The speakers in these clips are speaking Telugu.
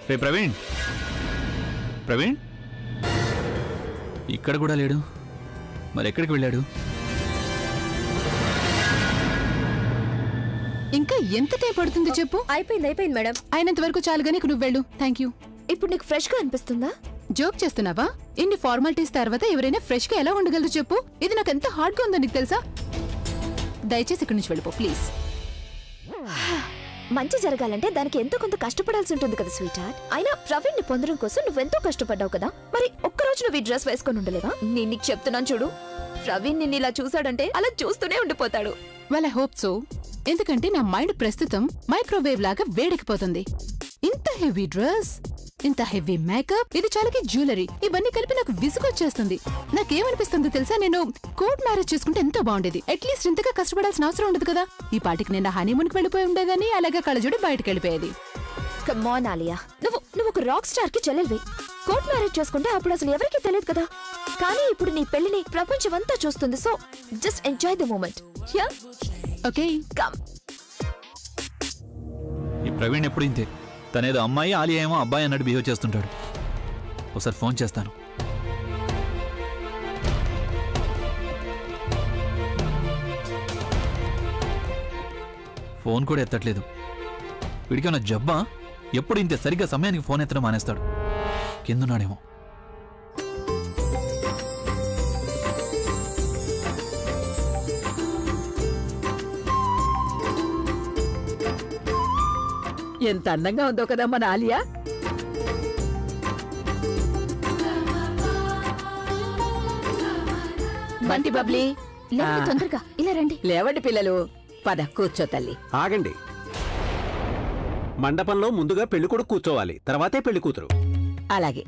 రే ప్రవీణ్, ప్రవీణ్ ఇక్కడ కూడా లేడు. మరి ఎక్కడికి వెళ్ళాడు? ఇంకా ఎంత టైం పడుతుంది చెప్పు? అయిపోయింది మేడం. అయినంత వరకు చాలు గానీ నువ్వు వెళ్ళు. Thank you. ఇప్పుడు నీకు ఫ్రెష్ గా అనిపిస్తుందా? జోక్ చేస్తున్నావా? ఇన్ని ఫార్మాలిటీస్ తర్వాత ఎవరైనా ఫ్రెష్ గా ఎలా ఉండగలరు చెప్పు? ఇది నాకు ఎంత హార్డ్ గా ఉందో నీకు తెలుసా? దయచేసి ఇక్కడి నుంచి వెళ్ళిపో ప్లీజ్. మంచి జరగాలంటే దానికి ఎంతో కొంత కష్టపడాల్సి ఉంటుంది కదా స్వీట్ హార్ట్. అయినా ప్రవీణ్ ని పొందడం కోసం నువ్వెంతో కష్టపడ్డావు కదా, మరి ఒక్కరోజు నువ్వు ఈ డ్రెస్ వేసుకొని ఉండలేవా? నేను నీకు చెప్తున్నాను చూడు, ప్రవీణ్ నిన్ను ఇలా చూసాడంటే అలా చూస్తూనే ఉండిపోతాడు. Well I hope so. ఎందుకంటే నా మైండ్ ప్రస్తుతం మైక్రోవేవ్ లాగా వేడెక్కిపోతుంది. ఇంత హెవీ డ్రెస్, ఇంత హెవీ మేకప్, ఇది చాలాకి జ్యువెలరీ, ఇవన్నీ కలిపి నాకు విసుగొచ్చేస్తుంది. నాకేమనిపిస్తుందో తెలుసా, నేను కోర్ట్ మ్యారేజ్ చేసుకుంటే ఎంతో బాగుండేది. అట్లీస్ట్ ఇంతగా కష్టపడాల్సిన అవసరం ఉండదు కదా. ఈ పాటికి నేను హనీమూన్కి వెళ్ళిపోయి ఉండేదని, అలాగే కళ్ళజోడి బయటకు వెళ్ళిపోయేది. కమాన్ ఆలియా, నువ్వు ఒక రాక్ స్టార్ కి చెల్లెల్వి. కోర్ట్ మ్యారేజ్ చేసుకుంటే అప్పుడు అసలు ఎవరికీ తెలియదు కదా. కానీ ఇప్పుడు నీ పెళ్లిని ప్రపంచం అంతా చూస్తుంది. So just enjoy the moment. Okay come. ఈ ప్రవీణ్ ఎప్పుడు ఇంతే. తనేదో అమ్మాయి, ఆలియా ఏమో అబ్బాయి అన్నట్టు బిహేవ్ చేస్తుంటాడు. ఒకసారి ఫోన్ చేస్తాను. ఫోన్ కూడా ఎత్తట్లేదు. వీడికేమన్నా జబ్బా? ఎప్పుడు ఇంతే సరిగ్గా సమయానికి ఫోన్ ఎత్తడం మానేస్తాడు. కిందున్నాడేమో. ఎంత అందంగా ఉందో కదా మన ఆలియా. బంటి బబ్లీ, లేవండి, తొందరగా ఇలా రండి. లేవండి పిల్లలు, పద కూర్చో తల్లి. ఆగండి. మండపంలో ముందుగా పెళ్లికొడుకు కూర్చోవాలి, తర్వాతే పెళ్లి కూతురు. అలాగే.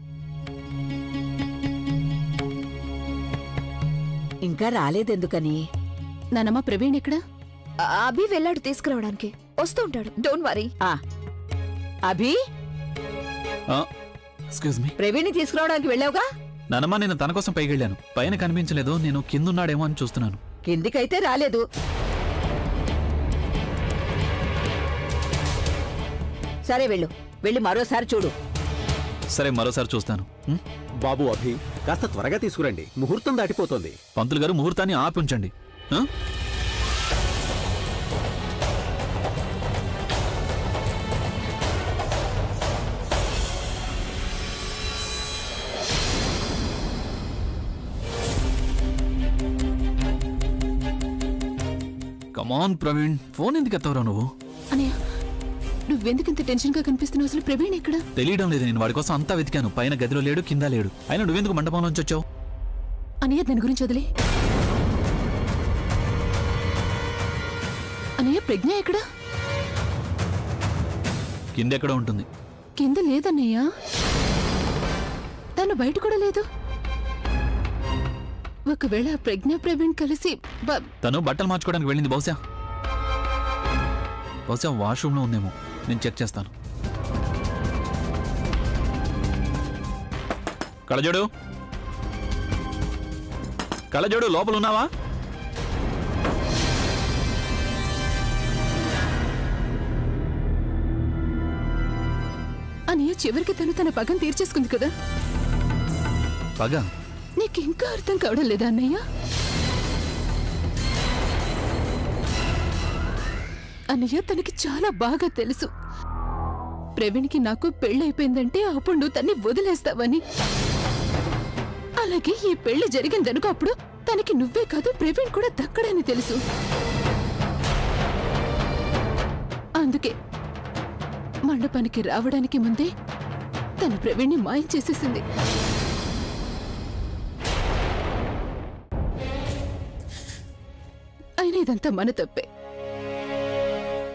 ఇంకా రాలేదెందుకని? నానమ్మ ప్రవీణ్ ఎక్కడ? అభి వెళ్ళాడు తీసుకురావడానికి. వస్తూ ఉంటాడు, don't worry. Abhi, excuse me. ప్రవీణ్ని తీసుకురావడానికి వెళ్ళావుగా? నానమ్మ, నేను తన కోసం పైకి వెళ్ళాను. పైన కనిపించలేదు. నేను కిందున్నాడేమో అని చూస్తున్నాను. కిందికైతే రాలేదు. సరే వెళ్ళి మరోసారి చూడు. సరే, మరోసారి చూస్తాను. బాబు అభి, కాస్త త్వరగా తీసుకురండి, ముహూర్తం దాటిపోతోంది. పంతులు గారు, ముహూర్తాన్ని ఆపి ఉంచండి. కమాన్ ప్రవీణ్, ఫోన్ ఎందుకు ఎత్తవరా నువ్వు? అనయ్య, నువ్వెందుకింత టెన్షన్ గా కనిపిస్తున్నావు? అసలు ప్రవీణ్ ఎక్కడ? తెలియడం లేదు. నేను వాడి కోసం అంతా వెతికాను. పైన గదిలో లేడు, కింద లేడు. అయినా నువ్వెందుకు మండపంలోంచి వచ్చావు? అనయ్య, దాని గురించి వదిలే. అనయ్య, ప్రజ్ఞ ఎక్కడ? కిందెక్కడ ఉంటుంది? కింద లేదన్నయ్య, తను బయట కూడా లేదు. ఒకవేళ ప్రజ్ఞ ప్రవీణ్ కలిసి తను బట్టలు మార్చుకోవడానికి వెళ్ళింది. బహుశా వాష్రూమ్ లో ఉందేమో. నేను చెక్ చేస్తాను. కళ్ళజోడు లోపల ఉన్నావా? అనయ్య, చివరికి తను తన పగం తీర్చేసుకుంది కదా. పగ? నీకింకా అర్థం కావడం లేదా అన్నయ్య? అన్నయ్య, తనకి చాలా బాగా తెలుసు ప్రవీణ్కి నాకు పెళ్ళైపోయిందంటే అప్పుడు నువ్వు తన్ని వదిలేస్తావని. అలాగే ఈ పెళ్లి జరిగిందనుకో, అప్పుడు తనకి నువ్వే కాదు ప్రవీణ్ కూడా దక్కడని తెలుసు. అందుకే మండపానికి రావడానికి ముందే తన ప్రవీణ్ని మాయం చేసేసింది. అయినా ఇదంతా మన తప్పే.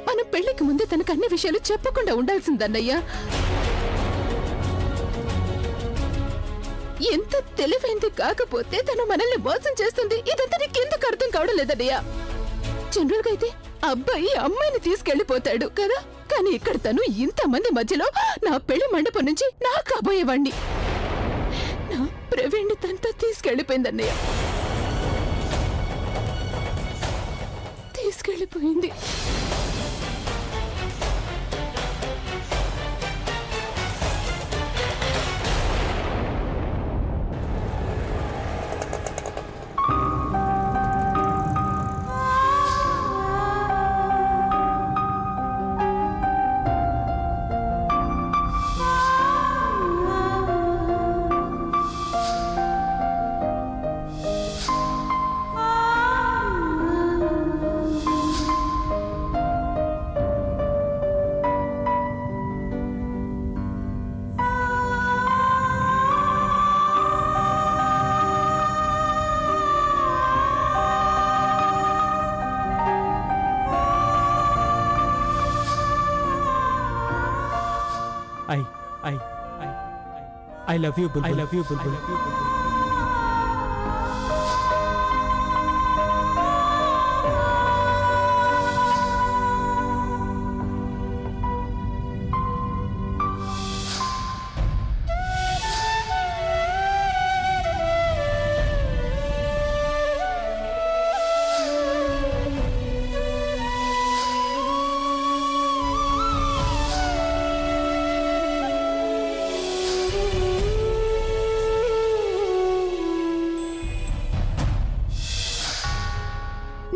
మనం పెళ్లికి ముందే తనకు అన్ని విషయాలు చెప్పకుండా ఉండాల్సిందన్నయ్యా. ఎంత తెలివైంది కాకపోతే తను మనల్ని మోసం చేస్తుంది. ఇదంతా నీకెందుకు అర్థం కావడం లేదన్నయ్యా? జనరల్ గా అయితే అబ్బాయి అమ్మాయిని తీసుకెళ్లిపోతాడు కదా, కానీ ఇక్కడ తను ఇంతమంది మధ్యలో నా పెళ్లి మండపం నుంచి నా కాబోయేవాణ్ణి, నా ప్రవీణ్ని తనతో తీసుకెళ్లిపోయిందన్నయ్య. తీసుకెళ్లిపోయింది. I love you Bulbul. I love you Bulbul.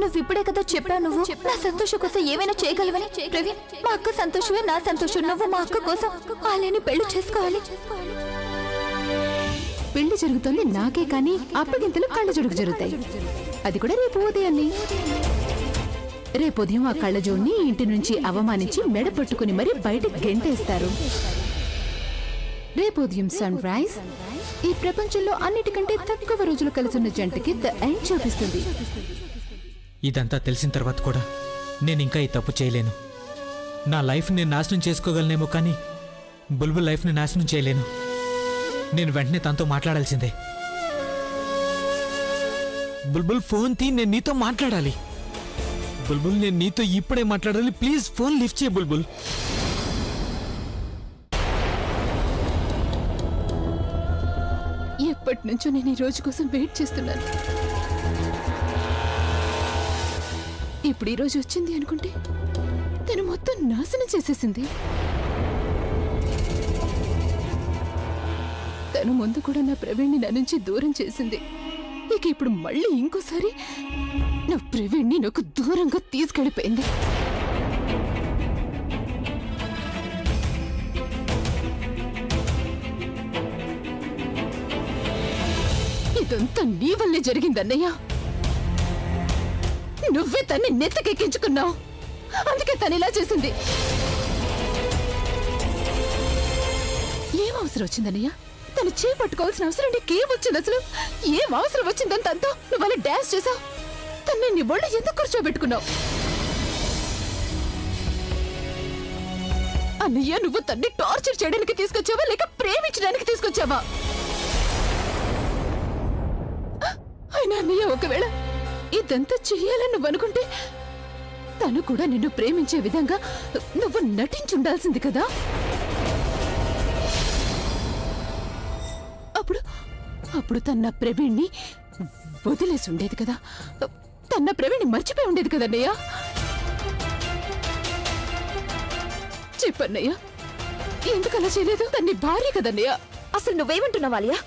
నువ్వు ఇప్పుడే కదా చెప్పావు నువ్వు నా సంతోషం కోసం ఏమైనా చేయగలవని. ప్రవీణ్, మా అక్క సంతోషమే నా సంతోషం. నువ్వు మా అక్క కోసం వాళ్ళని పెళ్లి చేసుకోవాలి. పెళ్లి జరుగుతుంది నాకే కానీ అప్పగింతలు కళ్ళజోడుకు జరుగుతాయి. అది కూడా రేపు ఉదయాన్నే. రేపు ఉదయం ఆ కళ్ళజోడిని ఇంటి నుంచి అవమానించి మెడ పట్టుకుని మరీ బయటకు గెంటేస్తారు. రేపు ఉదయం సన్ రైజ్ ఈ ప్రపంచంలో అన్నిటికంటే తక్కువ రోజులు కలిసిన జంటకి ద ఎండ్ చూపిస్తుంది. ఇదంతా తెలిసిన తర్వాత కూడా నేను ఇంకా ఈ తప్పు చేయలేను. నా లైఫ్ నేను నాశనం చేసుకోగలనేమో కానీ బుల్బుల్ లైఫ్ని నాశనం చేయలేను. నేను వెంటనే తనతో మాట్లాడాల్సిందే. బుల్బుల్ ఫోన్ తీ, నేను నీతో మాట్లాడాలి. బుల్బుల్, నేను నీతో ఇప్పుడే మాట్లాడాలి. ప్లీజ్ ఫోన్ లిఫ్ట్ చేయి బుల్బుల్. ఎప్పటి నుంచో నేను ఈ రోజు కోసం వెయిట్ చేస్తున్నాను. ఇప్పుడు ఈ రోజు వచ్చింది అనుకుంటే తను మొత్తం నాశనం చేసేసింది. తను ముందు కూడా నా ప్రవీణ్ని నా నుంచి దూరం చేసింది. ఇక ఇప్పుడు మళ్ళీ ఇంకోసారి నా ప్రవీణ్ని నాకు దూరంగా తీసుకెళ్ళిపోయింది. ఇదంతా నీ వల్లే జరిగిందన్నయ్య. నువ్వే తన్ని నెత్తకెక్కించుకున్నావు. అందుకే తను ఇలా చేసింది. ఏం అవసరం వచ్చిందన్నయ్య? తను చేపట్టుకోవాల్సిన అవసరం నీకేమొచ్చింది అసలు? ఏం అవసరం వచ్చిందని తనతో నువ్వు అలా డాన్స్ చేసావు? తన్ని నీ ఒళ్ళు ఎందుకు కూర్చోబెట్టుకున్నావు? అన్నయ్య, నువ్వు తన్ని టార్చర్ చేయడానికి తీసుకొచ్చావా లేక ప్రేమించడానికి తీసుకొచ్చావా? అయినా అన్నయ్య, ఒకవేళ ఇదంతా చెయ్యాలని నువ్వు అనుకుంటే తను కూడా నిన్ను ప్రేమించే విధంగా నువ్వు నటించుండాల్సింది కదా. అప్పుడు తన ప్రవీణ్ణి వదిలేసి ఉండేది కదా. తన ప్రవీణ్ణి మర్చిపోయి ఉండేది కదన్నయ్య. చెప్పన్నయ్య, ఎందుకు అలా చేయలేదు? తన్ని భార్య కదన్నయ్య. అసలు నువ్వేమంటున్నావు ఆలియా?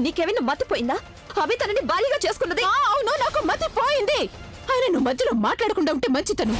నీకేమైనా మతిపోయిందా? అవి తనని భార్యగా చేసుకున్నది. అవును, నాకు మతిపోయింది. ఆయన నువ్వు మధ్యలో మాట్లాడకుండా ఉంటే మంచితను.